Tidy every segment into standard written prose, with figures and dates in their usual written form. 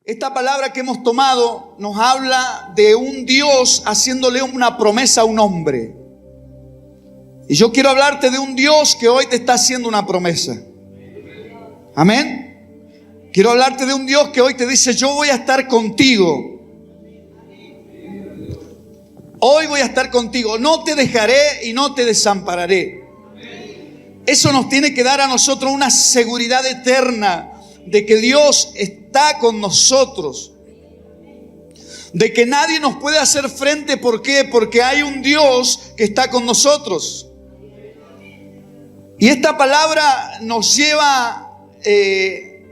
Esta palabra que hemos tomado nos habla de un Dios haciéndole una promesa a un hombre. Y yo quiero hablarte de un Dios que hoy te está haciendo una promesa. Amén. Quiero hablarte de un Dios que hoy te dice: yo voy a estar contigo. Hoy voy a estar contigo. No te dejaré y no te desampararé. Eso nos tiene que dar a nosotros una seguridad eterna de que Dios está con nosotros, de que nadie nos puede hacer frente. ¿Por qué? Porque hay un Dios que está con nosotros. Y esta palabra nos lleva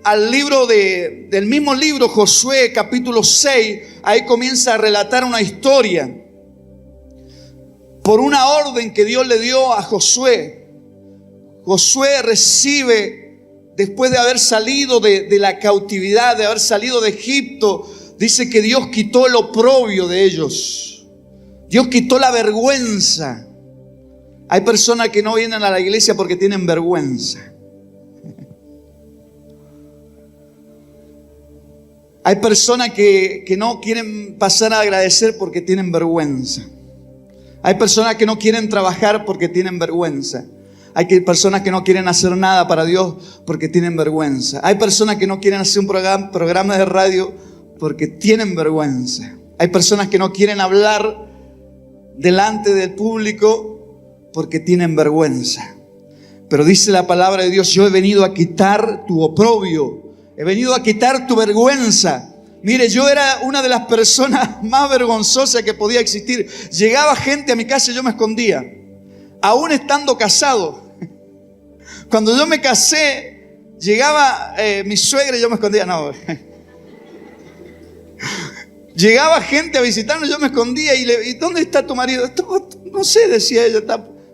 al libro del mismo libro, Josué, capítulo 6. Ahí comienza a relatar una historia por una orden que Dios le dio a Josué. Josué recibe, después de haber salido de la cautividad, de haber salido de Egipto, dice que Dios quitó el oprobio de ellos. Dios quitó la vergüenza. Hay personas que no vienen a la iglesia porque tienen vergüenza. Hay personas que no quieren pasar a agradecer porque tienen vergüenza. Hay personas que no quieren trabajar porque tienen vergüenza. Hay personas que no quieren hacer nada para Dios porque tienen vergüenza. Hay personas que no quieren hacer un programa de radio porque tienen vergüenza. Hay personas que no quieren hablar delante del público porque tienen vergüenza. Pero dice la palabra de Dios: yo he venido a quitar tu oprobio, he venido a quitar tu vergüenza. Mire, yo era una de las personas más vergonzosas que podía existir. Llegaba gente a mi casa y yo me escondía, aún estando casado. Cuando yo me casé, llegaba mi suegra y yo me escondía. No. Llegaba gente a visitarnos y yo me escondía. ¿Y dónde está tu marido? No sé, decía ella.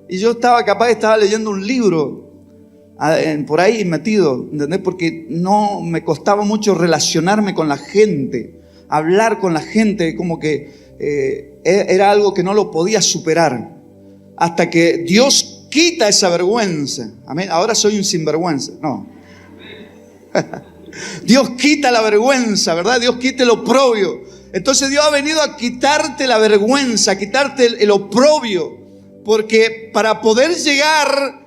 Y yo estaba leyendo un libro por ahí metido, ¿entendés? Porque no me costaba mucho relacionarme con la gente, hablar con la gente, como que era algo que no lo podía superar. Hasta que Dios quita esa vergüenza. Amén. Ahora soy un sinvergüenza. No. Dios quita la vergüenza, ¿verdad? Dios quita el oprobio. Entonces Dios ha venido a quitarte la vergüenza, a quitarte el oprobio. Porque para poder llegar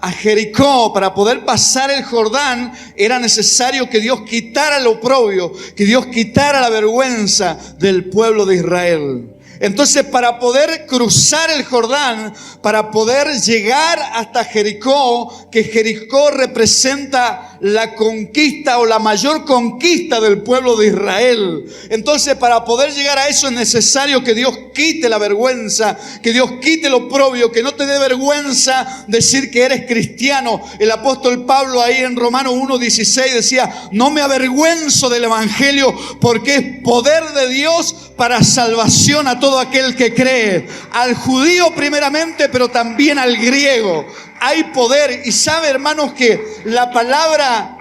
a Jericó, para poder pasar el Jordán, era necesario que Dios quitara el oprobio, que Dios quitara la vergüenza del pueblo de Israel. Entonces, para poder cruzar el Jordán, para poder llegar hasta Jericó, que Jericó representa la conquista o la mayor conquista del pueblo de Israel. Entonces, para poder llegar a eso es necesario que Dios quite la vergüenza, que Dios quite lo oprobio, que no te dé vergüenza decir que eres cristiano. El apóstol Pablo ahí en Romanos 1:16 decía: no me avergüenzo del evangelio, porque es poder de Dios para salvación a todo aquel que cree, al judío primeramente, pero también al griego. Hay poder. Y sabe, hermanos, que la palabra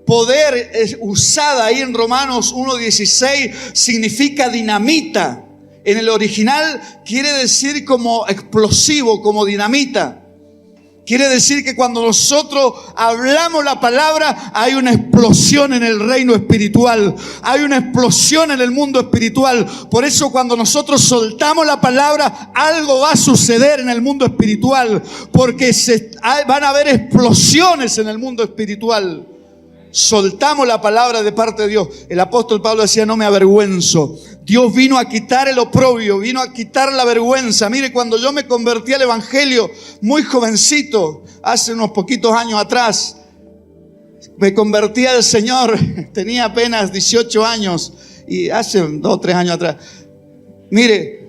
poder usada ahí en Romanos 1:16 significa dinamita. En el original quiere decir como explosivo, como dinamita. Quiere decir que cuando nosotros hablamos la palabra, hay una explosión en el reino espiritual. Hay una explosión en el mundo espiritual. Por eso cuando nosotros soltamos la palabra, algo va a suceder en el mundo espiritual. Porque van a haber explosiones en el mundo espiritual. Soltamos la palabra de parte de Dios. El apóstol Pablo decía: no me avergüenzo. Dios vino a quitar el oprobio, vino a quitar la vergüenza. Mire, cuando yo me convertí al evangelio muy jovencito, hace unos poquitos años atrás, me convertí al Señor, tenía apenas 18 años, y hace 2 o 3 años atrás. Mire,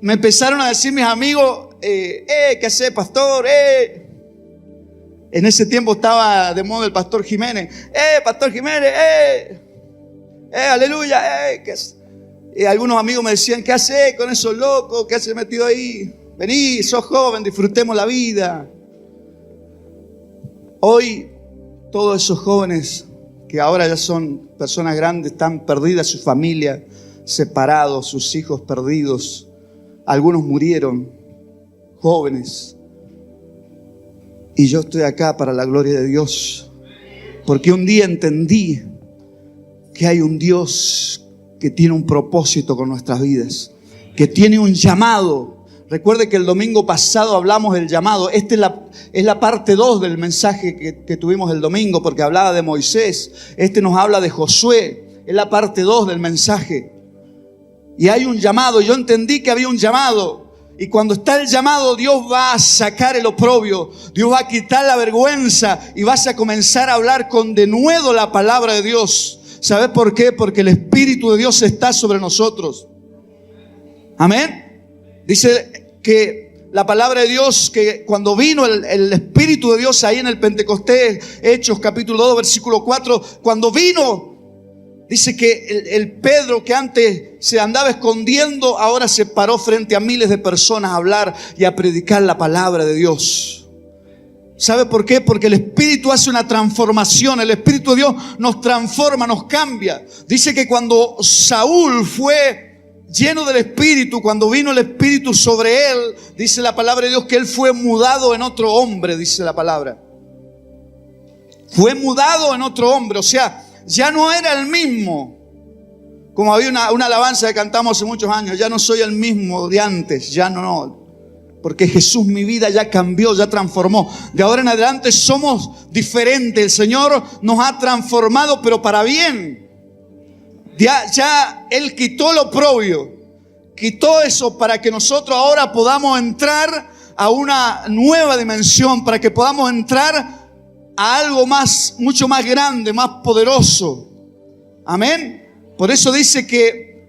me empezaron a decir mis amigos: ¿qué hace, pastor? En ese tiempo estaba de moda el pastor Jiménez. Pastor Jiménez, aleluya, Y algunos amigos me decían: ¿qué hace con esos locos? ¿Qué hace metido ahí? Vení, sos joven, disfrutemos la vida. Hoy, todos esos jóvenes que ahora ya son personas grandes, están perdidas su familia, separados, sus hijos perdidos. Algunos murieron, jóvenes. Y yo estoy acá para la gloria de Dios. Porque un día entendí que hay un Dios que tiene un propósito con nuestras vidas, que tiene un llamado. Recuerde que el domingo pasado hablamos del llamado. Esta es la parte 2 del mensaje que tuvimos el domingo, porque hablaba de Moisés. Este nos habla de Josué. Es la parte 2 del mensaje. Y hay un llamado. Yo entendí que había un llamado. Y cuando está el llamado, Dios va a sacar el oprobio. Dios va a quitar la vergüenza. Y vas a comenzar a hablar con denuedo la palabra de Dios. ¿Sabes por qué? Porque el Espíritu de Dios está sobre nosotros. Amén. Dice que la palabra de Dios, que cuando vino el Espíritu de Dios ahí en el Pentecostés, Hechos capítulo 2, versículo 4, cuando vino, dice que el Pedro que antes se andaba escondiendo, ahora se paró frente a miles de personas a hablar y a predicar la palabra de Dios. ¿Sabe por qué? Porque el Espíritu hace una transformación. El Espíritu de Dios nos transforma, nos cambia. Dice que cuando Saúl fue lleno del Espíritu, cuando vino el Espíritu sobre él, dice la palabra de Dios que él fue mudado en otro hombre, dice la palabra. Fue mudado en otro hombre, o sea, ya no era el mismo. Como había una alabanza que cantamos hace muchos años, ya no soy el mismo de antes, ya no. Porque Jesús mi vida ya cambió, ya transformó. De ahora en adelante somos diferentes. El Señor nos ha transformado, pero para bien. Ya Él quitó lo oprobio. Quitó eso para que nosotros ahora podamos entrar a una nueva dimensión. Para que podamos entrar a algo más, mucho más grande, más poderoso. Amén. Por eso dice que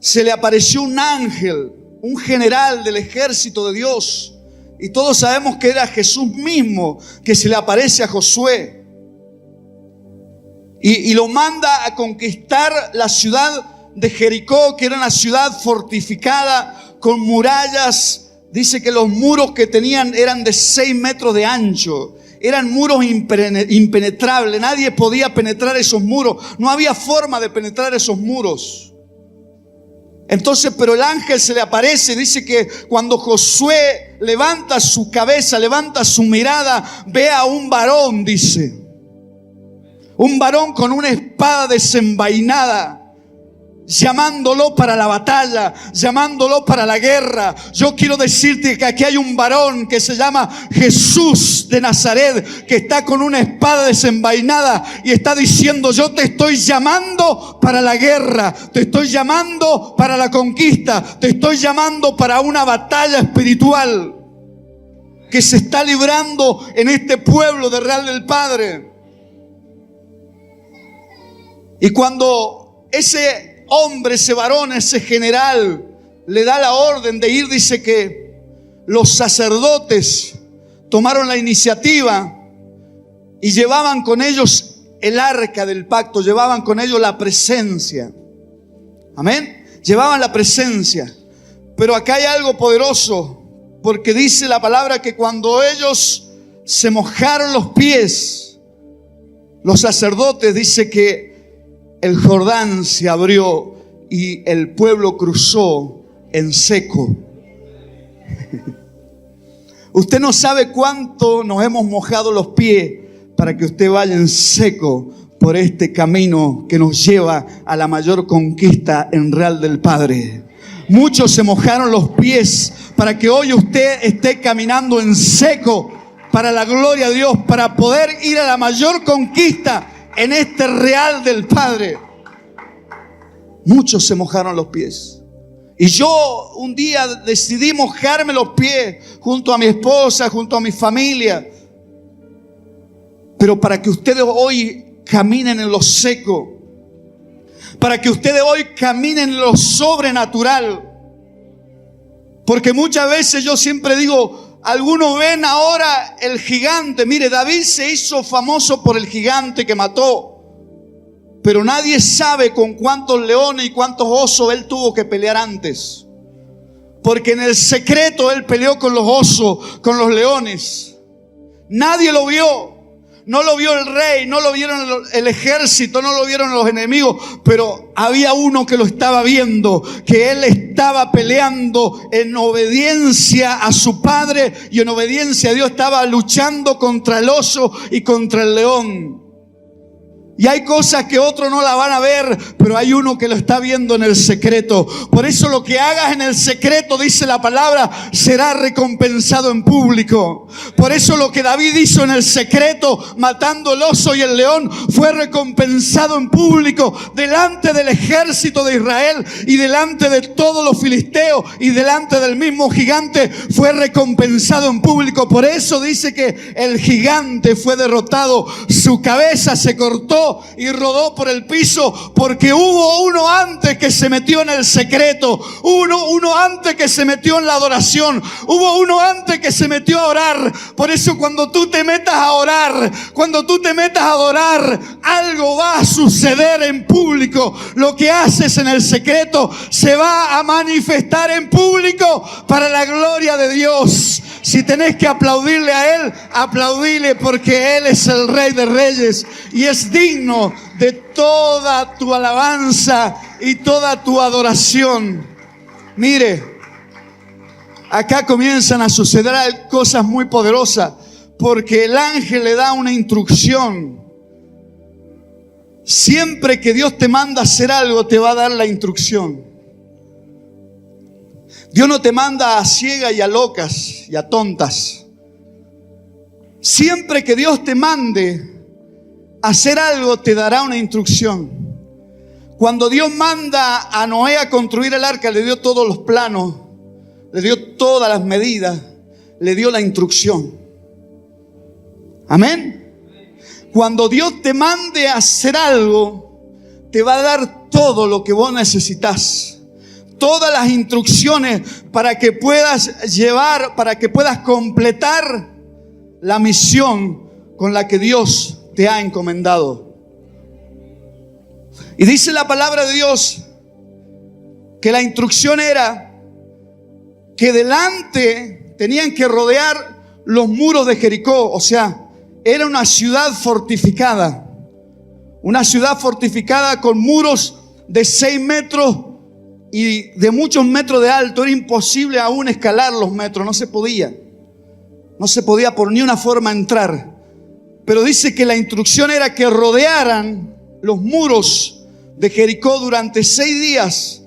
se le apareció un ángel, un general del ejército de Dios. Y todos sabemos que era Jesús mismo que se le aparece a Josué. Y lo manda a conquistar la ciudad de Jericó, que era una ciudad fortificada con murallas. Dice que los muros que tenían eran de 6 metros de ancho. Eran muros impenetrables. Nadie podía penetrar esos muros. No había forma de penetrar esos muros. Entonces, pero el ángel se le aparece. Dice que cuando Josué levanta su cabeza, levanta su mirada, ve a un varón, dice. Un varón con una espada desenvainada, llamándolo para la batalla, llamándolo para la guerra. Yo quiero decirte que aquí hay un varón que se llama Jesús de Nazaret, que está con una espada desenvainada y está diciendo: yo te estoy llamando para la guerra, te estoy llamando para la conquista, te estoy llamando para una batalla espiritual que se está librando en este pueblo de Real del Padre. Y cuando ese hombre, ese varón, ese general le da la orden de ir, dice que los sacerdotes tomaron la iniciativa y llevaban con ellos el arca del pacto, llevaban con ellos la presencia. Amén. Llevaban la presencia. Pero acá hay algo poderoso, porque dice la palabra que cuando ellos se mojaron los pies, los sacerdotes, dice que el Jordán se abrió y el pueblo cruzó en seco. Usted no sabe cuánto nos hemos mojado los pies para que usted vaya en seco por este camino que nos lleva a la mayor conquista en Real del Padre. Muchos se mojaron los pies para que hoy usted esté caminando en seco para la gloria de Dios, para poder ir a la mayor conquista en este Real del Padre. Muchos se mojaron los pies. Y yo un día decidí mojarme los pies junto a mi esposa, junto a mi familia. Pero para que ustedes hoy caminen en lo seco, para que ustedes hoy caminen en lo sobrenatural. Porque muchas veces yo siempre digo, algunos ven ahora el gigante. Mire, David se hizo famoso por el gigante que mató. Pero nadie sabe con cuántos leones y cuántos osos él tuvo que pelear antes. Porque en el secreto él peleó con los osos, con los leones. Nadie lo vio. No lo vio el rey, no lo vieron el ejército, no lo vieron los enemigos. Pero había uno que lo estaba viendo, que él estaba peleando en obediencia a su padre y en obediencia a Dios. Estaba luchando contra el oso y contra el león. Y hay cosas que otros no la van a ver, pero hay uno que lo está viendo en el secreto. Por eso lo que hagas en el secreto, dice la palabra, será recompensado en público. Por eso lo que David hizo en el secreto, matando el oso y el león, fue recompensado en público, delante del ejército de Israel y delante de todos los filisteos y delante del mismo gigante, fue recompensado en público. Por eso dice que el gigante fue derrotado, su cabeza se cortó y rodó por el piso, porque hubo uno antes que se metió en el secreto, uno antes que se metió en la adoración, hubo uno antes que se metió a orar. Por eso cuando tú te metas a orar, cuando tú te metas a adorar, algo va a suceder en público. Lo que haces en el secreto se va a manifestar en público para la gloria de Dios. Si tenés que aplaudirle a Él, aplaudile, porque Él es el Rey de Reyes y es digno de toda tu alabanza y toda tu adoración. Mire, acá comienzan a suceder cosas muy poderosas, porque el ángel le da una instrucción. Siempre que Dios te manda a hacer algo, te va a dar la instrucción. Dios no te manda a ciegas y a locas y a tontas. Siempre que Dios te mande a hacer algo, te dará una instrucción. Cuando Dios manda a Noé a construir el arca, le dio todos los planos, le dio todas las medidas, le dio la instrucción. Amén. Cuando Dios te mande a hacer algo, te va a dar todo lo que vos necesitas. Todas las instrucciones para que puedas llevar, para que puedas completar la misión con la que Dios te ha encomendado. Y dice la palabra de Dios que la instrucción era que delante tenían que rodear los muros de Jericó. O sea, era una ciudad fortificada. Una ciudad fortificada con muros de 6 metros y de muchos metros de alto. Era imposible aún escalar los metros, no se podía. No se podía por ni una forma entrar. Pero dice que la instrucción era que rodearan los muros de Jericó durante 6 días.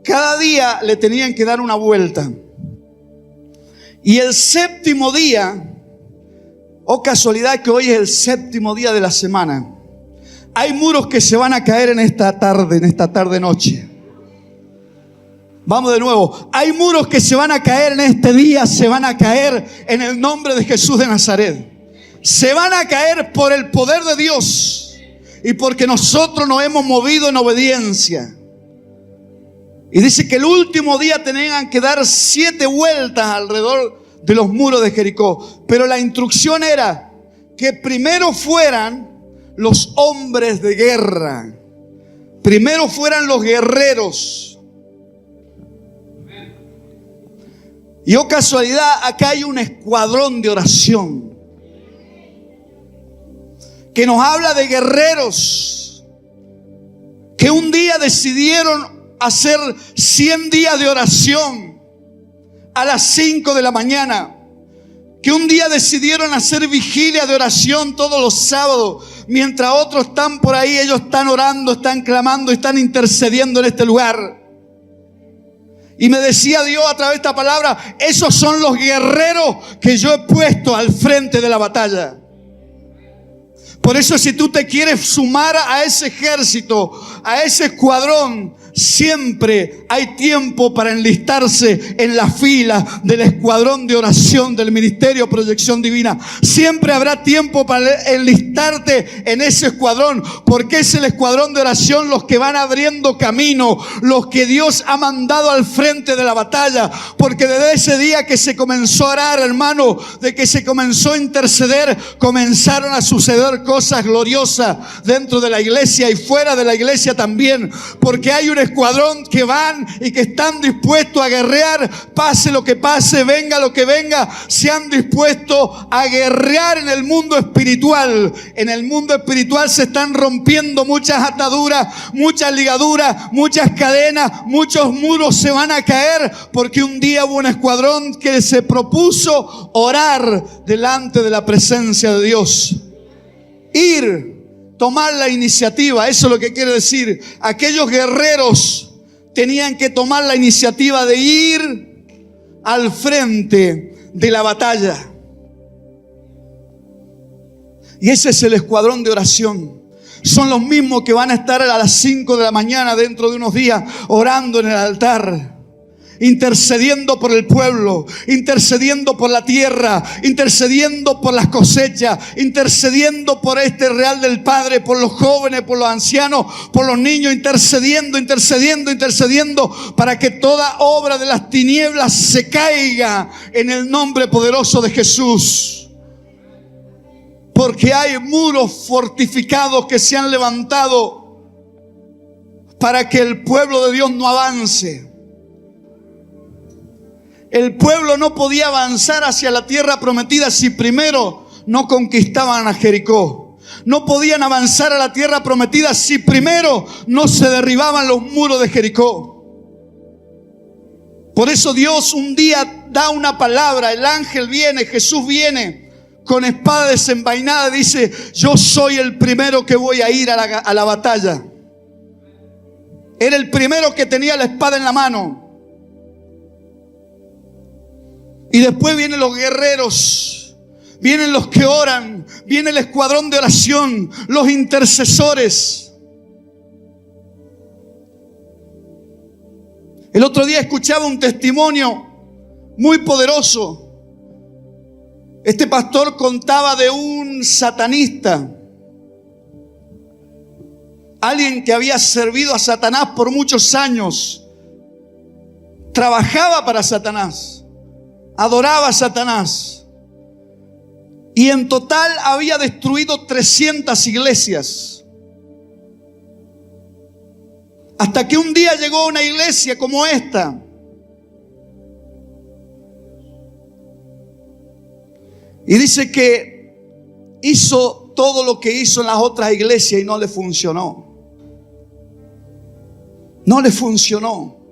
Cada día le tenían que dar una vuelta. Y el 7º día, oh casualidad que hoy es el 7º día de la semana, hay muros que se van a caer en esta tarde noche. Vamos de nuevo. Hay muros que se van a caer en este día, se van a caer en el nombre de Jesús de Nazaret. Se van a caer por el poder de Dios y porque nosotros nos hemos movido en obediencia. Y dice que el último día tenían que dar 7 vueltas alrededor de los muros de Jericó. Pero la instrucción era que primero fueran los hombres de guerra. Primero fueran los guerreros. Y oh casualidad, acá hay un escuadrón de oración que nos habla de guerreros que un día decidieron hacer 100 días de oración a las 5 de la mañana, que un día decidieron hacer vigilia de oración todos los sábados, mientras otros están por ahí, ellos están orando, están clamando, están intercediendo en este lugar. Y me decía Dios a través de esta palabra, esos son los guerreros que yo he puesto al frente de la batalla. Por eso, si tú te quieres sumar a ese ejército, a ese escuadrón, siempre hay tiempo para enlistarse en la fila del escuadrón de oración del Ministerio Proyección Divina. Siempre habrá tiempo para enlistarte en ese escuadrón, porque es el escuadrón de oración los que van abriendo camino, los que Dios ha mandado al frente de la batalla. Porque desde ese día que se comenzó a orar, hermano, de que se comenzó a interceder, comenzaron a suceder cosas gloriosas dentro de la iglesia y fuera de la iglesia también, porque hay un escuadrón que van y que están dispuestos a guerrear, pase lo que pase, venga lo que venga, se han dispuesto a guerrear en el mundo espiritual. En el mundo espiritual se están rompiendo muchas ataduras, muchas ligaduras, muchas cadenas, muchos muros se van a caer, porque un día hubo un escuadrón que se propuso orar delante de la presencia de Dios. Ir tomar la iniciativa. Eso es lo que quiere decir. Aquellos guerreros tenían que tomar la iniciativa de ir al frente de la batalla. Y ese es el escuadrón de oración. Son los mismos que van a estar a las 5 de la mañana dentro de unos días orando en el altar, intercediendo por el pueblo, intercediendo por la tierra, intercediendo por las cosechas, intercediendo por este real del Padre, por los jóvenes, por los ancianos, por los niños, intercediendo para que toda obra de las tinieblas se caiga en el nombre poderoso de Jesús. Porque hay muros fortificados que se han levantado para que el pueblo de Dios no avance. El pueblo no podía avanzar hacia la tierra prometida si primero no conquistaban a Jericó. No podían avanzar a la tierra prometida si primero no se derribaban los muros de Jericó. Por eso Dios un día da una palabra, el ángel viene, Jesús viene con espada desenvainada, dice: yo soy el primero que voy a ir a la batalla. Era el primero que tenía la espada en la mano. Y después vienen los guerreros, vienen los que oran, viene el escuadrón de oración, los intercesores. El otro día escuchaba un testimonio muy poderoso. Este pastor contaba de un satanista, alguien que había servido a Satanás por muchos años, trabajaba para Satanás, adoraba a Satanás, y en total había destruido 300 iglesias. Hasta que un día llegó a una iglesia como esta. Y dice que hizo todo lo que hizo en las otras iglesias y no le funcionó. No le funcionó.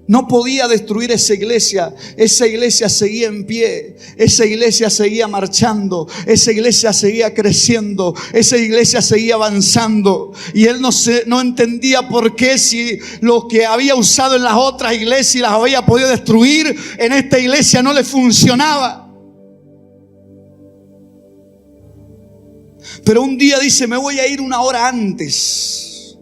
No podía destruir esa iglesia. Esa iglesia seguía en pie. Esa iglesia seguía marchando. Esa iglesia seguía creciendo. Esa iglesia seguía avanzando. Y él no entendía por qué, si lo que había usado en las otras iglesias y las había podido destruir, en esta iglesia no le funcionaba. Pero un día dice: me voy a ir una hora antes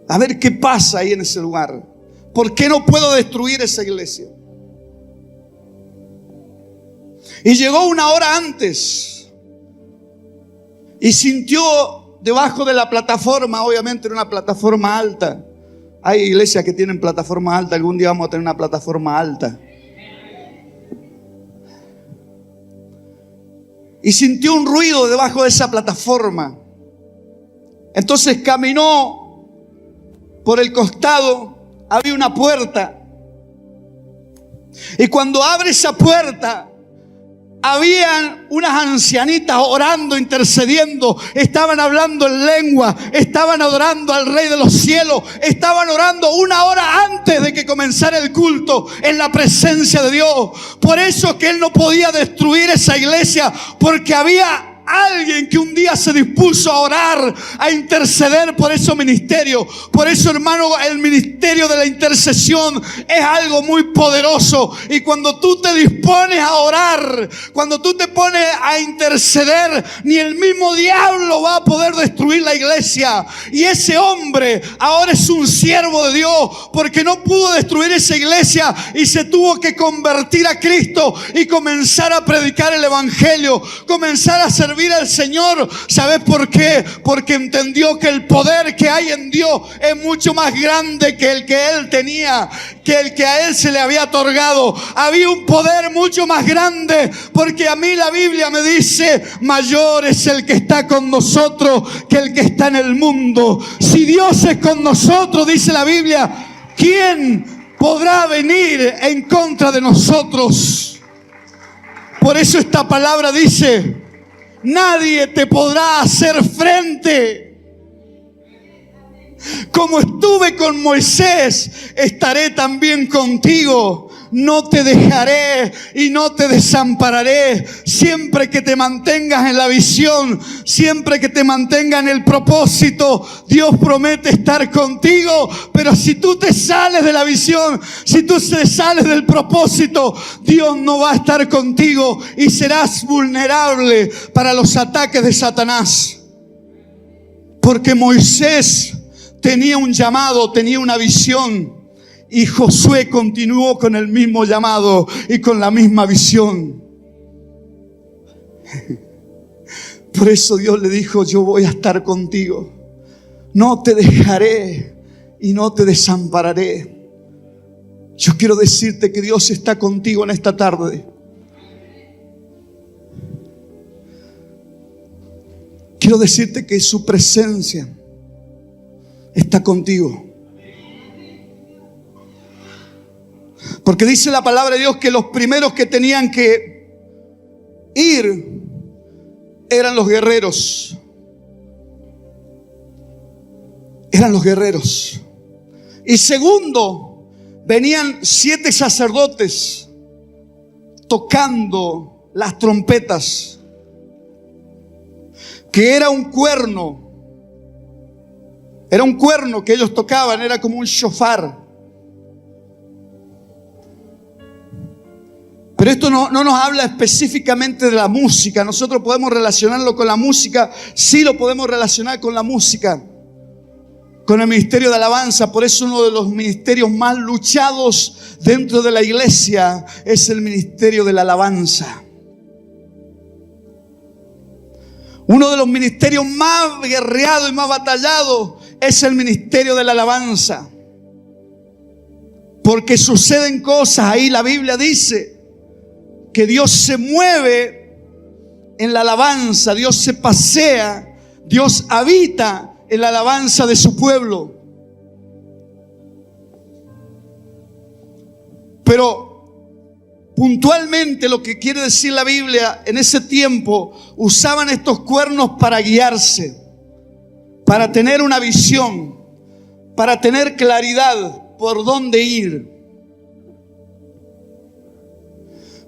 a ver qué pasa ahí en ese lugar. ¿Por qué no puedo destruir esa iglesia? Y llegó una hora antes y sintió debajo de la plataforma, obviamente era una plataforma alta. Hay iglesias que tienen plataforma alta. Algún día vamos a tener una plataforma alta. Y sintió un ruido debajo de esa plataforma. Entonces caminó por el costado. Había una puerta. Y cuando abre esa puerta, habían unas ancianitas orando, intercediendo. Estaban hablando en lengua. Estaban adorando al Rey de los cielos. Estaban orando una hora antes de que comenzara el culto en la presencia de Dios. Por eso que él no podía destruir esa iglesia, porque había alguien que un día se dispuso a orar, a interceder por esos ministerios. Por eso, hermano, el ministerio de la intercesión es algo muy poderoso. Y cuando tú te dispones a orar, cuando tú te pones a interceder, ni el mismo diablo va a poder destruir la iglesia. Y ese hombre ahora es un siervo de Dios, porque no pudo destruir esa iglesia y se tuvo que convertir a Cristo y comenzar a predicar el evangelio, comenzar a servir al Señor. ¿Sabes por qué? Porque entendió que el poder que hay en Dios es mucho más grande que el que él tenía, que el que a él se le había otorgado. Había un poder mucho más grande, porque a mí la Biblia me dice: mayor es el que está con nosotros que el que está en el mundo. Si Dios es con nosotros, dice la Biblia, ¿quién podrá venir en contra de nosotros? Por eso esta palabra dice: nadie te podrá hacer frente. Como estuve con Moisés, estaré también contigo. no te dejaré y no te desampararé. Siempre que te mantengas en la visión, siempre que te mantengas en el propósito, Dios promete estar contigo. Pero si tú te sales de la visión, si tú te sales del propósito, Dios no va a estar contigo y serás vulnerable para los ataques de Satanás. Porque Moisés tenía un llamado, tenía una visión, y Josué continuó con el mismo llamado y con la misma visión. Por eso Dios le dijo: yo voy a estar contigo, no te dejaré y no te desampararé. Yo quiero decirte que Dios está contigo en esta tarde. Quiero decirte que su presencia está contigo. Porque dice la palabra de Dios que los primeros que tenían que ir eran los guerreros. Eran los guerreros. Y segundo, venían 7 sacerdotes tocando las trompetas, que era un cuerno. Era un cuerno que ellos tocaban, era como un shofar. Pero esto no nos habla específicamente de la música. Nosotros podemos relacionarlo con la música. Sí lo podemos relacionar con la música, con el ministerio de alabanza. Por eso uno de los ministerios más luchados dentro de la iglesia es el ministerio de la alabanza. Uno de los ministerios más guerreados y más batallados es el ministerio de la alabanza. Porque suceden cosas ahí. La Biblia dice que Dios se mueve en la alabanza. Dios se pasea. Dios habita en la alabanza de su pueblo. Pero puntualmente lo que quiere decir la Biblia, en ese tiempo usaban estos cuernos para guiarse, para tener una visión, para tener claridad por dónde ir.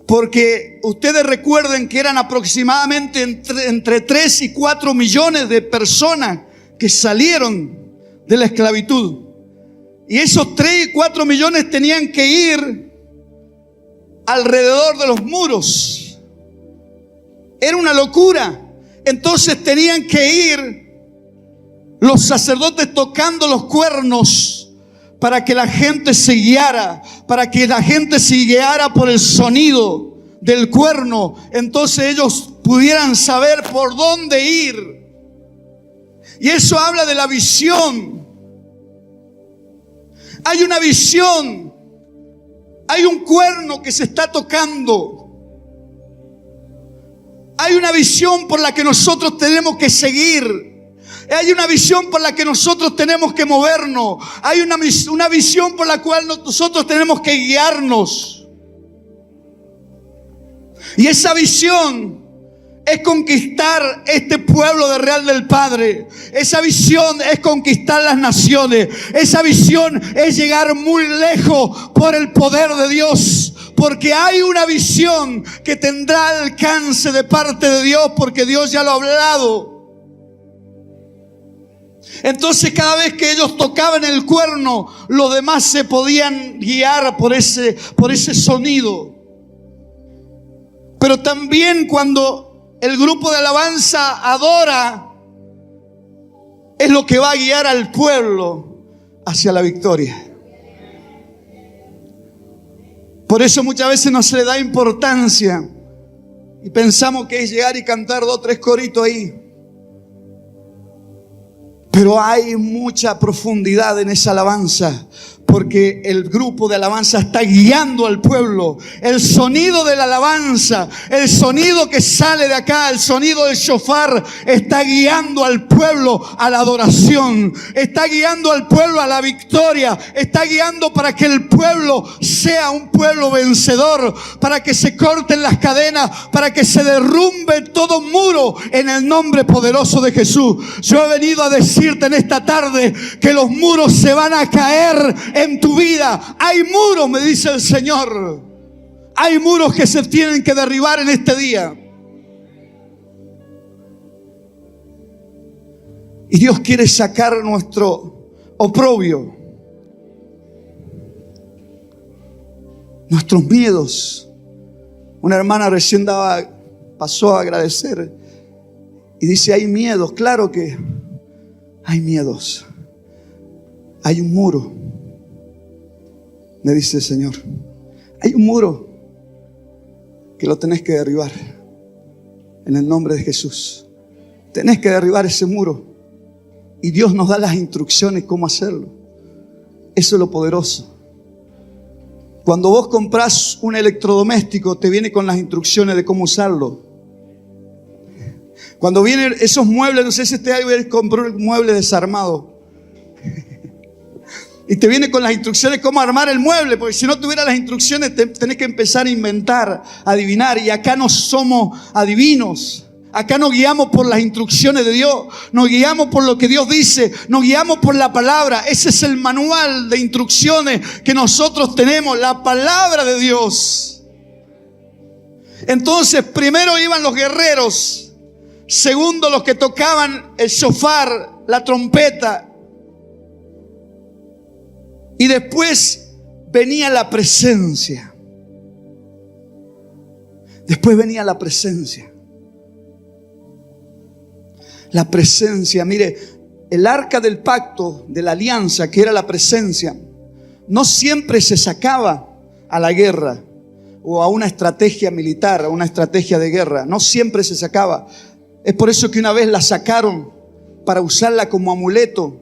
Porque ustedes recuerden que eran aproximadamente entre 3 y 4 millones de personas que salieron de la esclavitud. Y esos 3 y 4 millones tenían que ir alrededor de los muros. Era una locura. Entonces tenían que ir los sacerdotes tocando los cuernos para que la gente se guiara, para que la gente se guiara por el sonido del cuerno. Entonces ellos pudieran saber por dónde ir. Y eso habla de la visión. Hay una visión. Hay un cuerno que se está tocando. Hay una visión por la que nosotros tenemos que seguir. Hay una visión por la que nosotros tenemos que movernos. Hay una visión por la cual nosotros tenemos que guiarnos. Y esa visión es conquistar este pueblo de Real del Padre. Esa visión es conquistar las naciones. Esa visión es llegar muy lejos por el poder de Dios. Porque hay una visión que tendrá alcance de parte de Dios, porque Dios ya lo ha hablado. Entonces cada vez que ellos tocaban el cuerno, los demás se podían guiar por ese sonido. Pero también cuando el grupo de alabanza adora, es lo que va a guiar al pueblo hacia la victoria. Por eso muchas veces no se le da importancia y pensamos que es llegar y cantar 2 o 3 coritos ahí. Pero hay mucha profundidad en esa alabanza, porque el grupo de alabanza está guiando al pueblo. El sonido de la alabanza, el sonido que sale de acá, el sonido del shofar, está guiando al pueblo a la adoración, está guiando al pueblo a la victoria, está guiando para que el pueblo sea un pueblo vencedor, para que se corten las cadenas, para que se derrumbe todo muro en el nombre poderoso de Jesús. Yo he venido a decirte en esta tarde que los muros se van a caer en tu vida hay muros, me dice el Señor. Hay muros que se tienen que derribar en este día. Y Dios quiere sacar nuestro oprobio, nuestros miedos. Una hermana recién pasó a agradecer y dice, hay miedos. Claro que hay miedos. Hay un muro, me dice el Señor. Hay un muro que lo tenés que derribar en el nombre de Jesús. Tenés que derribar ese muro. Y Dios nos da las instrucciones cómo hacerlo. Eso es lo poderoso. Cuando vos comprás un electrodoméstico, te viene con las instrucciones de cómo usarlo. Cuando vienen esos muebles, no sé si usted compró un mueble desarmado. Y te viene con las instrucciones cómo armar el mueble, porque si no tuviera las instrucciones tenés que empezar a inventar, a adivinar. Y acá no somos adivinos. Acá nos guiamos por las instrucciones de Dios, nos guiamos por lo que Dios dice, nos guiamos por la palabra. Ese es el manual de instrucciones que nosotros tenemos, la palabra de Dios. Entonces, primero iban los guerreros, segundo los que tocaban el shofar, la trompeta, y después venía la presencia. Después venía la presencia. La presencia, mire, el arca del pacto, de la alianza, que era la presencia, no siempre se sacaba a la guerra o a una estrategia militar, a una estrategia de guerra. No siempre se sacaba. Es por eso que una vez la sacaron para usarla como amuleto.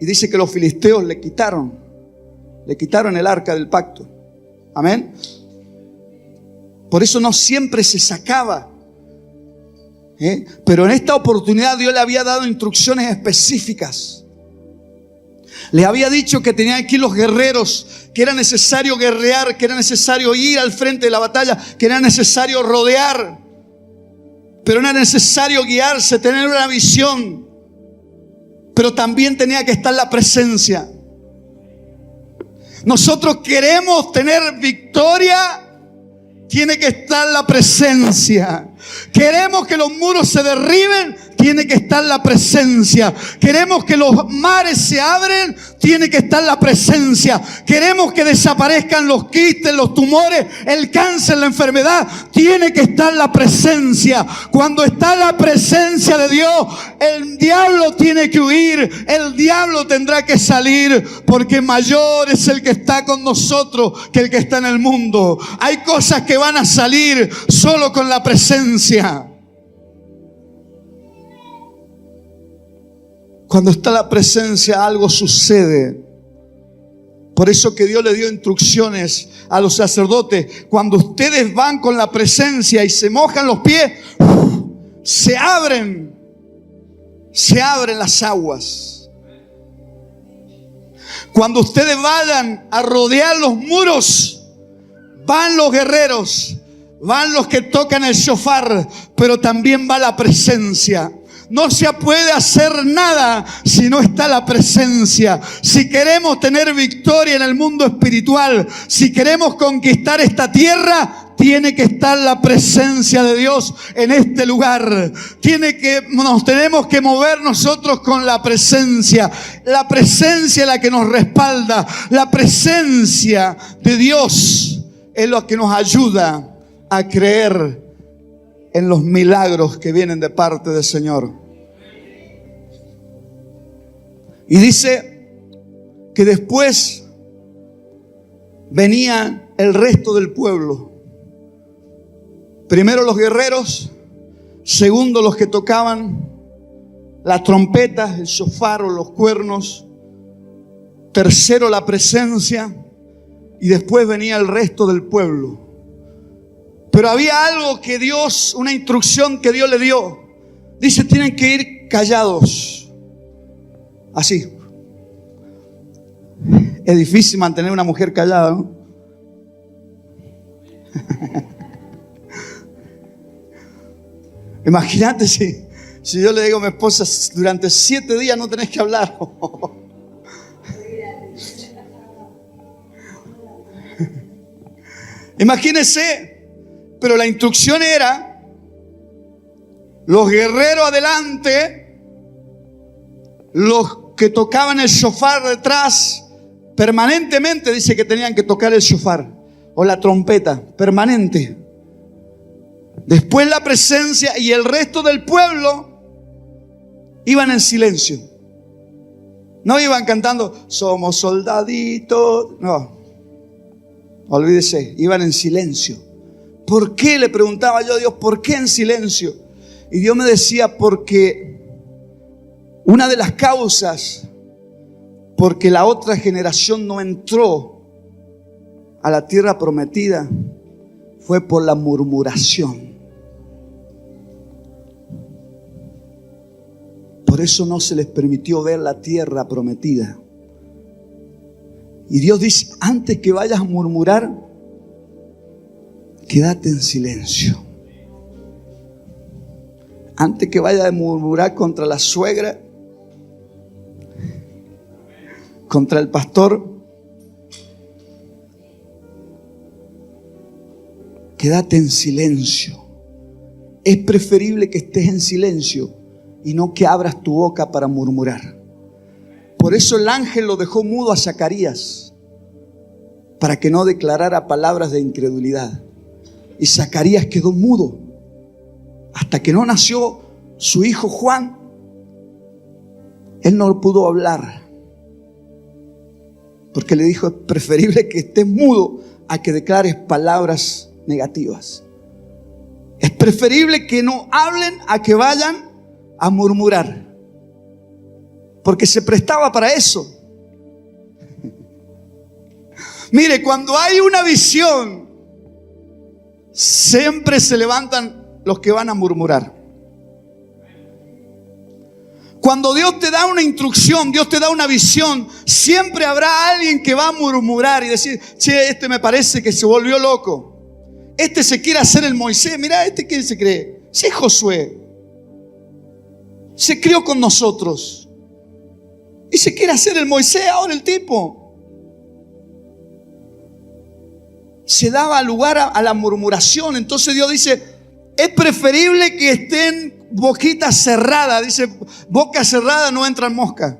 Y dice que los filisteos le quitaron el arca del pacto. Amén. Por eso no siempre se sacaba. Pero en esta oportunidad Dios le había dado instrucciones específicas. Le había dicho que tenían que ir los guerreros, que era necesario guerrear, que era necesario ir al frente de la batalla, que era necesario rodear, pero era necesario guiarse, tener una visión, pero también tenía que estar la presencia. Nosotros queremos tener victoria, tiene que estar la presencia. Queremos que los muros se derriben, tiene que estar la presencia. Queremos que los mares se abren, tiene que estar la presencia. Queremos que desaparezcan los quistes, los tumores, el cáncer, la enfermedad, tiene que estar la presencia. Cuando está la presencia de Dios, el diablo tiene que huir, el diablo tendrá que salir, porque mayor es el que está con nosotros que el que está en el mundo. Hay cosas que van a salir solo con la presencia. Cuando está la presencia, algo sucede. Por eso que Dios le dio instrucciones a los sacerdotes. Cuando ustedes van con la presencia y se mojan los pies, se abren las aguas. Cuando ustedes vayan a rodear los muros, van los guerreros, van los que tocan el shofar, pero también va la presencia. No se puede hacer nada si no está la presencia. Si queremos tener victoria en el mundo espiritual, si queremos conquistar esta tierra, tiene que estar la presencia de Dios en este lugar. Nos tenemos que mover nosotros con la presencia. La presencia es la que nos respalda. La presencia de Dios es lo que nos ayuda a creer en los milagros que vienen de parte del Señor. Y dice que después venía el resto del pueblo. Primero los guerreros, segundo los que tocaban las trompetas, el shofar o los cuernos, tercero la presencia, y después venía el resto del pueblo. Pero había algo que Dios, una instrucción que Dios le dio. Dice, tienen que ir callados. Así. Es difícil mantener una mujer callada, ¿no? Imagínate si yo le digo a mi esposa, durante 7 días no tenés que hablar. Imagínense, pero la instrucción era: los guerreros adelante, los que tocaban el shofar detrás, permanentemente dice que tenían que tocar el shofar o la trompeta, permanente. Después la presencia y el resto del pueblo iban en silencio. No iban cantando, somos soldaditos. No, olvídese, iban en silencio. ¿Por qué? Le preguntaba yo a Dios, ¿por qué en silencio? Y Dios me decía, porque una de las causas porque la otra generación no entró a la tierra prometida fue por la murmuración. Por eso no se les permitió ver la tierra prometida. Y Dios dice, antes que vayas a murmurar, quédate en silencio. Antes que vayas a murmurar contra la suegra, contra el pastor, quédate en silencio. Es preferible que estés en silencio y no que abras tu boca para murmurar. Por eso el ángel lo dejó mudo a Zacarías, para que no declarara palabras de incredulidad. Y Zacarías quedó mudo hasta que no nació su hijo Juan. Él no pudo hablar, porque le dijo, es preferible que estés mudo a que declares palabras negativas. Es preferible que no hablen a que vayan a murmurar, porque se prestaba para eso. Mire, cuando hay una visión, siempre se levantan los que van a murmurar. Cuando Dios te da una instrucción, Dios te da una visión, siempre habrá alguien que va a murmurar y decir, che, este me parece que se volvió loco. Este se quiere hacer el Moisés. Mira, este ¿quién se cree? Sí, Josué. Se crió con nosotros y se quiere hacer el Moisés ahora el tipo. Se daba lugar a la murmuración. Entonces Dios dice, es preferible que estén boquita cerrada. Dice, boca cerrada no entran moscas.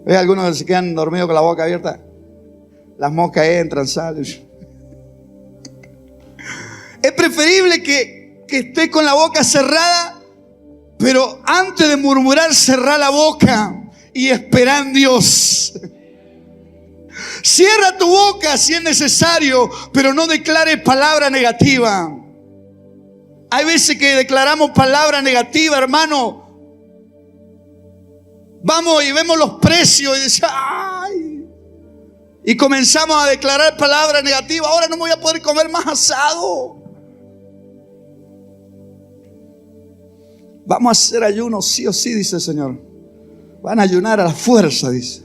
¿Ves algunos que se quedan dormidos con la boca abierta? Las moscas entran, salen. Es preferible que esté con la boca cerrada, pero antes de murmurar, cerrá la boca y espera en Dios. Cierra tu boca si es necesario, pero no declares palabra negativa. Hay veces que declaramos palabra negativa, hermano. Vamos y vemos los precios y decimos, ¡ay! Y comenzamos a declarar palabra negativa. Ahora no me voy a poder comer más asado. Vamos a hacer ayuno sí o sí, dice el Señor. Van a ayunar a la fuerza, dice.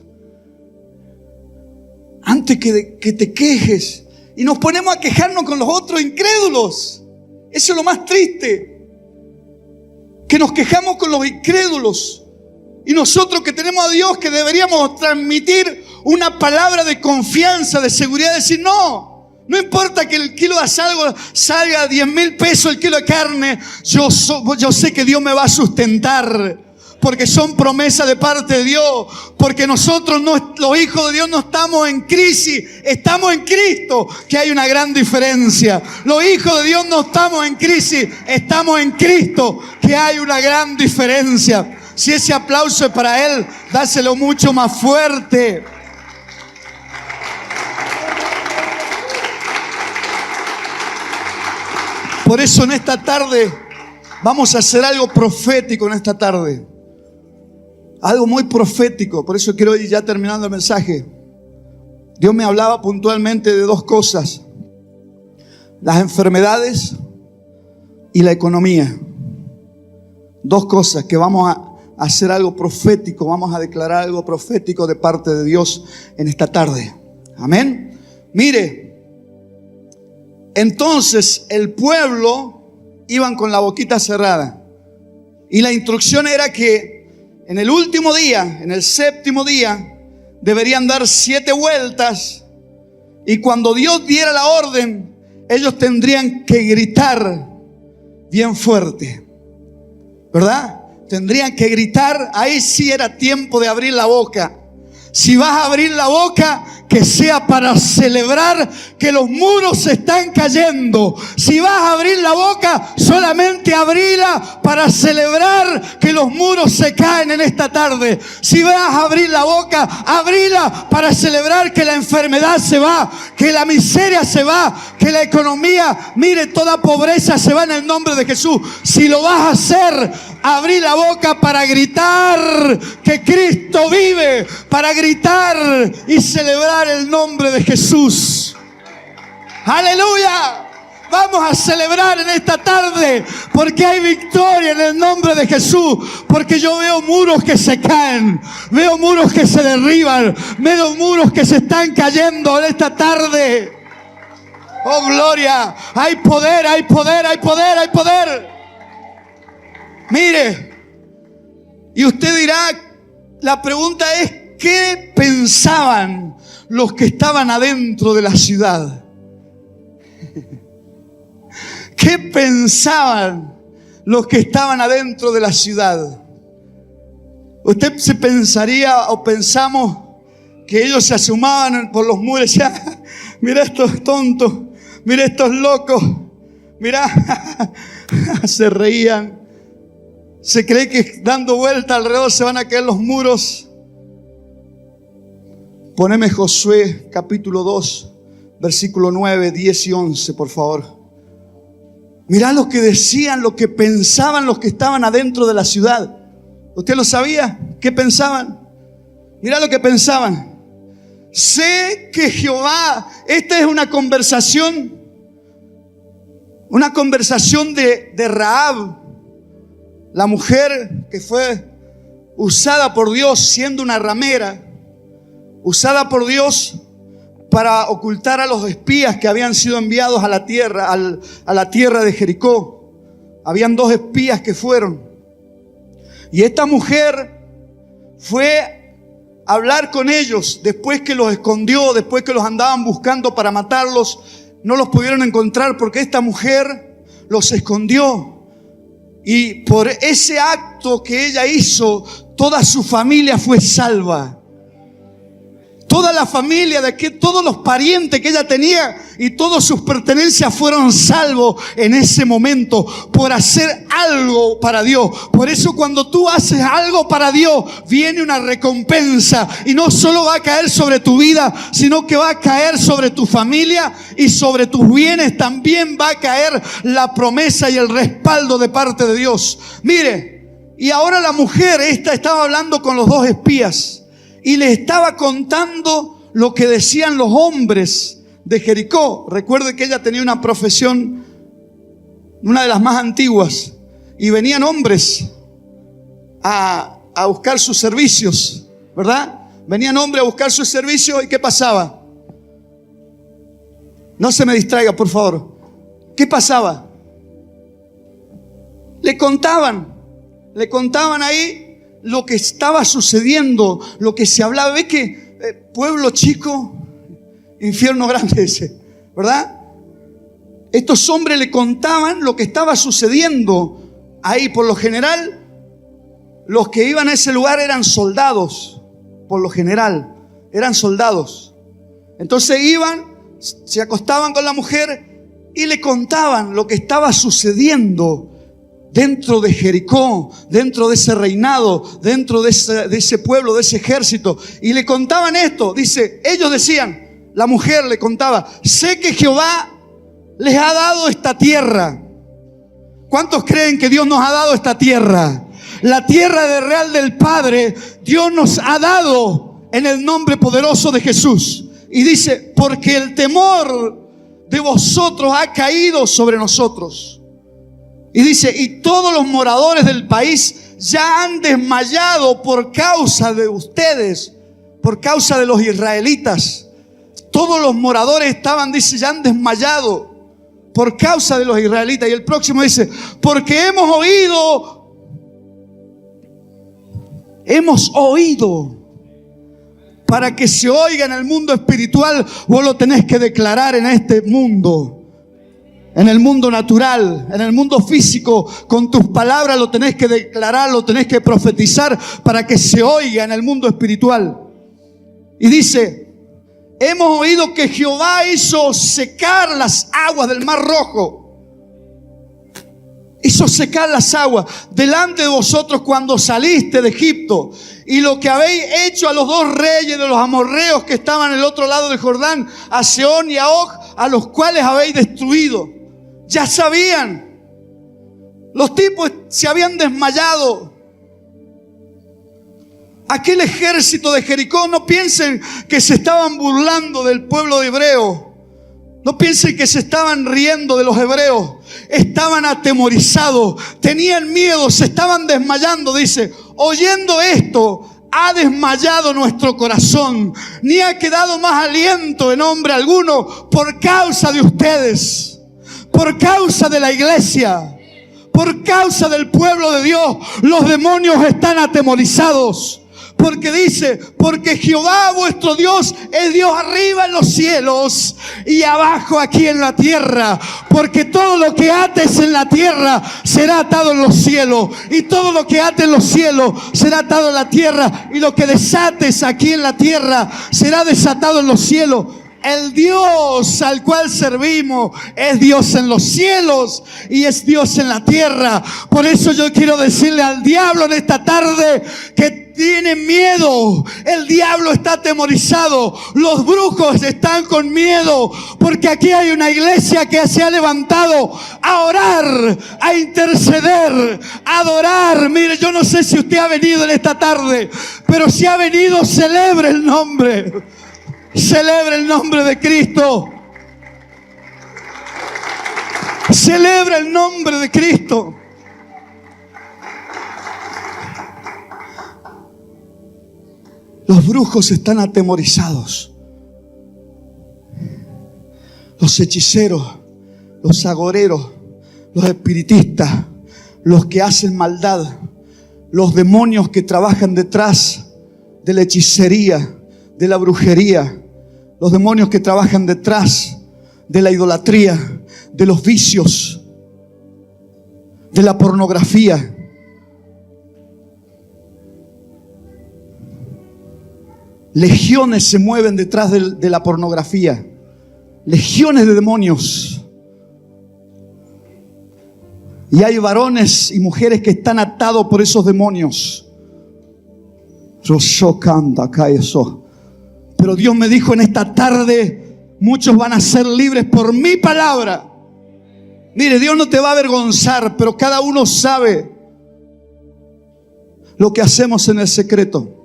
Antes que te quejes. Y nos ponemos a quejarnos con los otros incrédulos. Eso es lo más triste. Que nos quejamos con los incrédulos. Y nosotros que tenemos a Dios, que deberíamos transmitir una palabra de confianza, de seguridad. Decir, no importa que el kilo de asado salga a 10,000 pesos el kilo de carne. Yo sé que Dios me va a sustentar. Porque son promesas de parte de Dios. Porque nosotros, los hijos de Dios, no estamos en crisis. Estamos en Cristo, que hay una gran diferencia. Los hijos de Dios no estamos en crisis. Estamos en Cristo, que hay una gran diferencia. Si ese aplauso es para Él, dáselo mucho más fuerte. Por eso en esta tarde vamos a hacer algo profético en esta tarde. Algo muy profético. Por eso quiero ir ya terminando el mensaje. Dios me hablaba puntualmente de dos cosas: las enfermedades y la economía. Dos cosas que vamos a hacer algo profético. Vamos a declarar algo profético de parte de Dios en esta tarde. Amén. Mire, entonces el pueblo iban con la boquita cerrada. Y la instrucción era que en el último día, en el séptimo día, deberían dar 7 vueltas Y cuando Dios diera la orden, ellos tendrían que gritar bien fuerte, ¿verdad? Tendrían que gritar. Ahí sí era tiempo de abrir la boca. Si vas a abrir la boca, que sea para celebrar que los muros se están cayendo. Si vas a abrir la boca, solamente abrila para celebrar que los muros se caen en esta tarde. Si vas a abrir la boca, abrila para celebrar que la enfermedad se va, que la miseria se va, que la economía, mire, toda pobreza se va en el nombre de Jesús. Si lo vas a hacer, abrí la boca para gritar que Cristo vive, para gritar y celebrar el nombre de Jesús. ¡Aleluya! Vamos a celebrar en esta tarde porque hay victoria en el nombre de Jesús. Porque yo veo muros que se caen, veo muros que se derriban, veo muros que se están cayendo en esta tarde. ¡Oh, gloria! Hay poder, hay poder, hay poder, hay poder. Mire, y usted dirá, la pregunta es, ¿qué pensaban los que estaban adentro de la ciudad? ¿Qué pensaban los que estaban adentro de la ciudad? Usted se pensaría o pensamos que ellos se asomaban por los muros y decían, mira estos tontos, mira estos locos, mira, se reían. Se cree que dando vuelta alrededor se van a caer los muros. Poneme Josué capítulo 2, versículo 9, 10 y 11, por favor. Mirá lo que decían, lo que pensaban los que estaban adentro de la ciudad. ¿Usted lo sabía? ¿Qué pensaban? Mirá lo que pensaban. Sé que Jehová, esta es una conversación de Rahab, la mujer que fue usada por Dios siendo una ramera, usada por Dios para ocultar a los espías que habían sido enviados a la tierra, a la tierra de Jericó. Habían 2 espías que fueron. Y esta mujer fue a hablar con ellos después que los escondió, después que los andaban buscando para matarlos. No los pudieron encontrar porque esta mujer los escondió. Y por ese acto que ella hizo, toda su familia fue salva. Toda la familia todos los parientes que ella tenía y todas sus pertenencias fueron salvos en ese momento por hacer algo para Dios. Por eso cuando tú haces algo para Dios, viene una recompensa y no solo va a caer sobre tu vida, sino que va a caer sobre tu familia y sobre tus bienes. También va a caer la promesa y el respaldo de parte de Dios. Mire, y ahora la mujer esta estaba hablando con los 2 espías. Y le estaba contando lo que decían los hombres de Jericó. Recuerde que ella tenía una profesión, una de las más antiguas. Y venían hombres a buscar sus servicios, ¿verdad? Venían hombres a buscar sus servicios. ¿Y qué pasaba? No se me distraiga, por favor. ¿Qué pasaba? Le contaban ahí lo que estaba sucediendo, lo que se hablaba. Ve que pueblo chico, infierno grande ese, ¿verdad? Estos hombres le contaban lo que estaba sucediendo ahí. Por lo general, los que iban a ese lugar eran soldados. Por lo general, eran soldados. Entonces iban, se acostaban con la mujer y le contaban lo que estaba sucediendo dentro de Jericó, dentro de ese reinado, dentro de ese pueblo, de ese ejército. Y le contaban esto. Dice, ellos decían, la mujer le contaba, sé que Jehová les ha dado esta tierra. ¿Cuántos creen que Dios nos ha dado esta tierra? La tierra de real del Padre, Dios nos ha dado en el nombre poderoso de Jesús. Y dice, porque el temor de vosotros ha caído sobre nosotros. Y dice, y todos los moradores del país ya han desmayado por causa de ustedes, por causa de los israelitas. Todos los moradores dice, ya han desmayado por causa de los israelitas. Y el próximo dice, porque hemos oído para que se oiga en el mundo espiritual, vos lo tenés que declarar en este mundo. En el mundo natural, en el mundo físico, con tus palabras lo tenés que declarar, lo tenés que profetizar para que se oiga en el mundo espiritual. Y dice, hemos oído que Jehová hizo secar las aguas del Mar Rojo. Hizo secar las aguas delante de vosotros cuando saliste de Egipto. Y lo que habéis hecho a los dos reyes de los amorreos que estaban en el otro lado del Jordán, a Sehón y a Og, a los cuales habéis destruido. Ya sabían. Los tipos se habían desmayado. Aquel ejército de Jericó, no piensen que se estaban burlando del pueblo hebreo. No piensen que se estaban riendo de los hebreos. Estaban atemorizados, tenían miedo, se estaban desmayando. Dice, oyendo esto, ha desmayado nuestro corazón, ni ha quedado más aliento en hombre alguno por causa de ustedes, por causa de la iglesia, por causa del pueblo de Dios. Los demonios están atemorizados. Porque dice, porque Jehová vuestro Dios es Dios arriba en los cielos y abajo aquí en la tierra. Porque todo lo que ates en la tierra será atado en los cielos, y todo lo que ates en los cielos será atado en la tierra, y lo que desates aquí en la tierra será desatado en los cielos. El Dios al cual servimos es Dios en los cielos y es Dios en la tierra. Por eso yo quiero decirle al diablo en esta tarde que tiene miedo. El diablo está atemorizado. Los brujos están con miedo, porque aquí hay una iglesia que se ha levantado a orar, a interceder, a adorar. Mire, yo no sé si usted ha venido en esta tarde, pero si ha venido, celebre el nombre. Celebra el nombre de Cristo. Celebra el nombre de Cristo. Los brujos están atemorizados. Los hechiceros, los agoreros, los espiritistas, los que hacen maldad, los demonios que trabajan detrás de la hechicería, de la brujería, los demonios que trabajan detrás de la idolatría, de los vicios, de la pornografía. Legiones se mueven detrás de la pornografía. Legiones de demonios. Y hay varones y mujeres que están atados por esos demonios. Pero Dios me dijo en esta tarde, muchos van a ser libres por mi palabra. Mire, Dios no te va a avergonzar, pero cada uno sabe lo que hacemos en el secreto.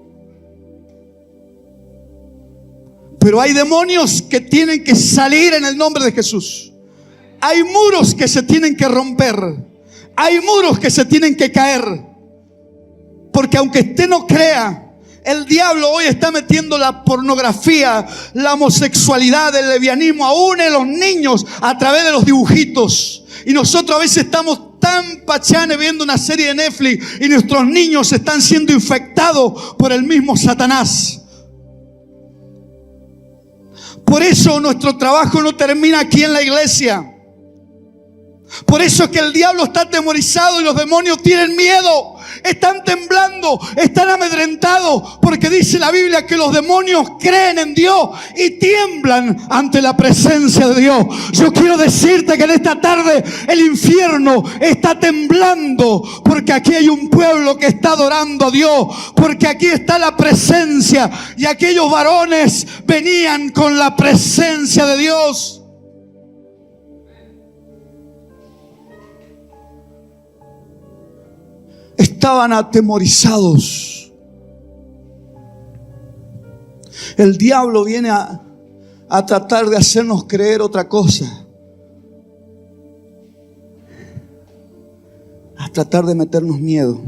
Pero hay demonios que tienen que salir en el nombre de Jesús. Hay muros que se tienen que romper. Hay muros que se tienen que caer. Porque aunque usted no crea, el diablo hoy está metiendo la pornografía, la homosexualidad, el lesbianismo, aún en los niños a través de los dibujitos. Y nosotros a veces estamos tan pachanes viendo una serie de Netflix y nuestros niños están siendo infectados por el mismo Satanás. Por eso nuestro trabajo no termina aquí en la iglesia. Por eso es que el diablo está atemorizado y los demonios tienen miedo. Están temblando, están amedrentados, porque dice la Biblia que los demonios creen en Dios y tiemblan ante la presencia de Dios. Yo quiero decirte que en esta tarde el infierno está temblando, porque aquí hay un pueblo que está adorando a Dios, porque aquí está la presencia, y aquellos varones venían con la presencia de Dios. Estaban atemorizados. El diablo viene a tratar de hacernos creer otra cosa, a tratar de meternos miedo.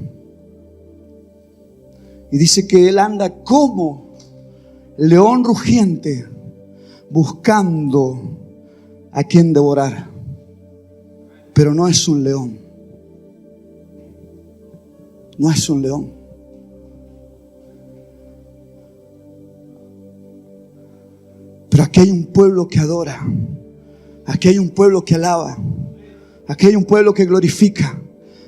Y dice que él anda como león rugiente, buscando a quien devorar. Pero no es un león. No es un león. Pero aquí hay un pueblo que adora. Aquí hay un pueblo que alaba. Aquí hay un pueblo que glorifica.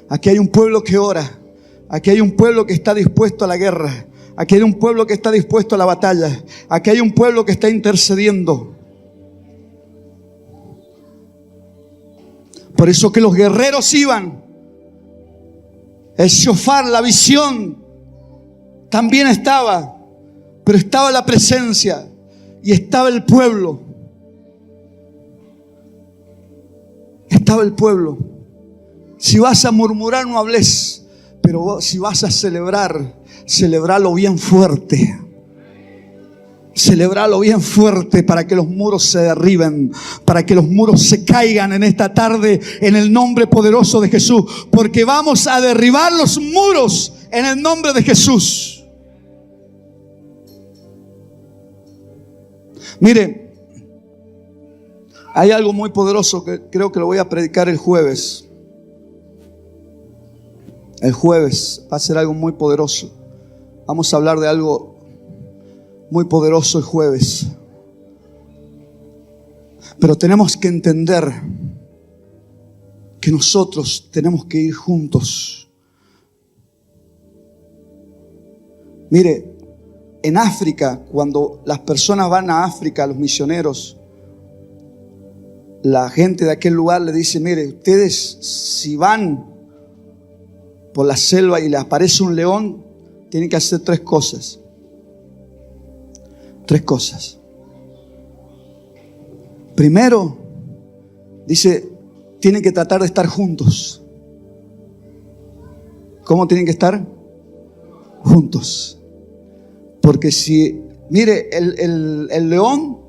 Aquí hay un pueblo que ora. Aquí hay un pueblo que está dispuesto a la guerra. Aquí hay un pueblo que está dispuesto a la batalla. Aquí hay un pueblo que está intercediendo. Por eso que los guerreros iban. El shofar, la visión, también estaba. Pero estaba la presencia. Y estaba el pueblo. Estaba el pueblo. Si vas a murmurar, no hables. Pero si vas a celebrar, celebralo bien fuerte. Celebralo bien fuerte para que los muros se derriben, para que los muros se caigan en esta tarde en el nombre poderoso de Jesús. Porque vamos a derribar los muros en el nombre de Jesús. Mire, hay algo muy poderoso que creo que lo voy a predicar el jueves. El jueves va a ser algo muy poderoso. Vamos a hablar de algo muy poderoso el jueves. Pero tenemos que entender que nosotros tenemos que ir juntos. Mire, en África, cuando las personas van a África, los misioneros, la gente de aquel lugar le dice: mire, ustedes si van por la selva y le aparece un león, tienen que hacer tres cosas. Tres cosas. Primero, dice, tienen que tratar de estar juntos. ¿Cómo tienen que estar? Juntos. Porque si, mire, el león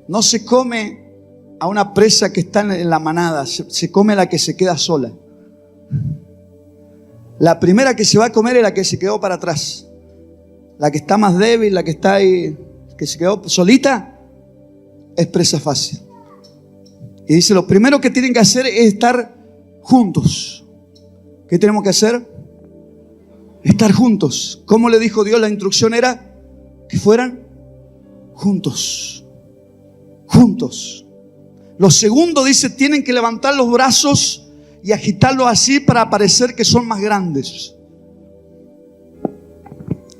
no se come a una presa que está en la manada, se come a la que se queda sola. La primera que se va a comer es la que se quedó para atrás. La que está más débil, la que está ahí, que se quedó solita, es presa fácil. Y dice, lo primero que tienen que hacer es estar juntos. ¿Qué tenemos que hacer? Estar juntos. ¿Cómo le dijo Dios? La instrucción era que fueran juntos. Juntos. Lo segundo dice, tienen que levantar los brazos y agitarlos así para parecer que son más grandes.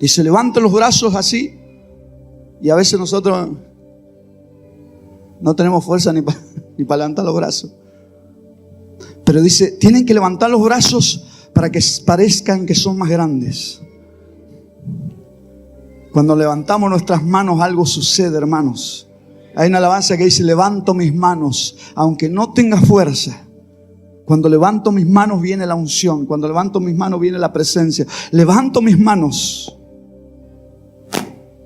Y se levantan los brazos así. Y a veces nosotros no tenemos fuerza ni para levantar los brazos. Pero dice, tienen que levantar los brazos para que parezcan que son más grandes. Cuando levantamos nuestras manos, algo sucede, hermanos. Hay una alabanza que dice, levanto mis manos, aunque no tenga fuerza. Cuando levanto mis manos viene la unción. Cuando levanto mis manos viene la presencia. Levanto mis manos.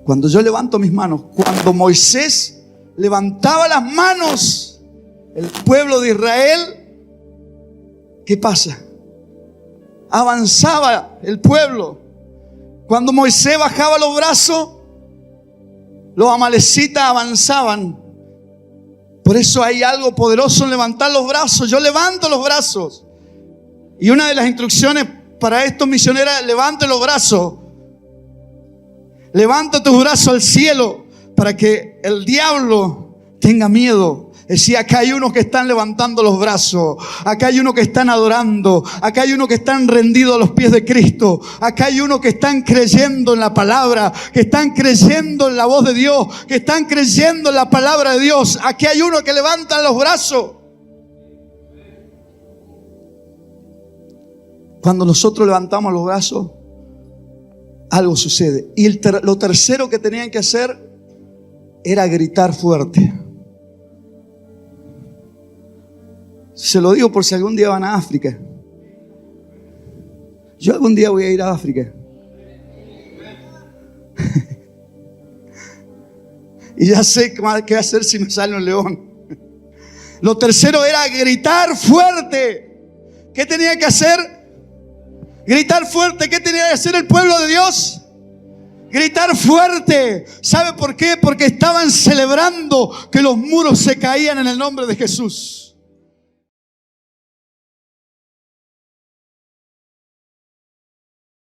Cuando yo levanto mis manos, cuando Moisés levantaba las manos, el pueblo de Israel, ¿qué pasa? Avanzaba el pueblo. Cuando Moisés bajaba los brazos, los amalecitas avanzaban. Por eso hay algo poderoso en levantar los brazos. Yo levanto los brazos. Y una de las instrucciones para estos misioneros, levante los brazos. Levanta tus brazos al cielo para que el diablo tenga miedo. Decía, acá hay unos que están levantando los brazos. Acá hay unos que están adorando. Acá hay unos que están rendidos a los pies de Cristo. Acá hay unos que están creyendo en la palabra. Que están creyendo en la voz de Dios. Que están creyendo en la palabra de Dios. Aquí hay unos que levantan los brazos. Cuando nosotros levantamos los brazos, algo sucede. Y lo tercero que tenían que hacer era gritar fuerte. Se lo digo por si algún día van a África. Yo algún día voy a ir a África. Y ya sé qué hacer si me sale un león. Lo tercero era gritar fuerte. ¿Qué tenía que hacer? Gritar fuerte. ¿Qué tenía que hacer el pueblo de Dios? Gritar fuerte. ¿Sabe por qué? Porque estaban celebrando que los muros se caían en el nombre de Jesús.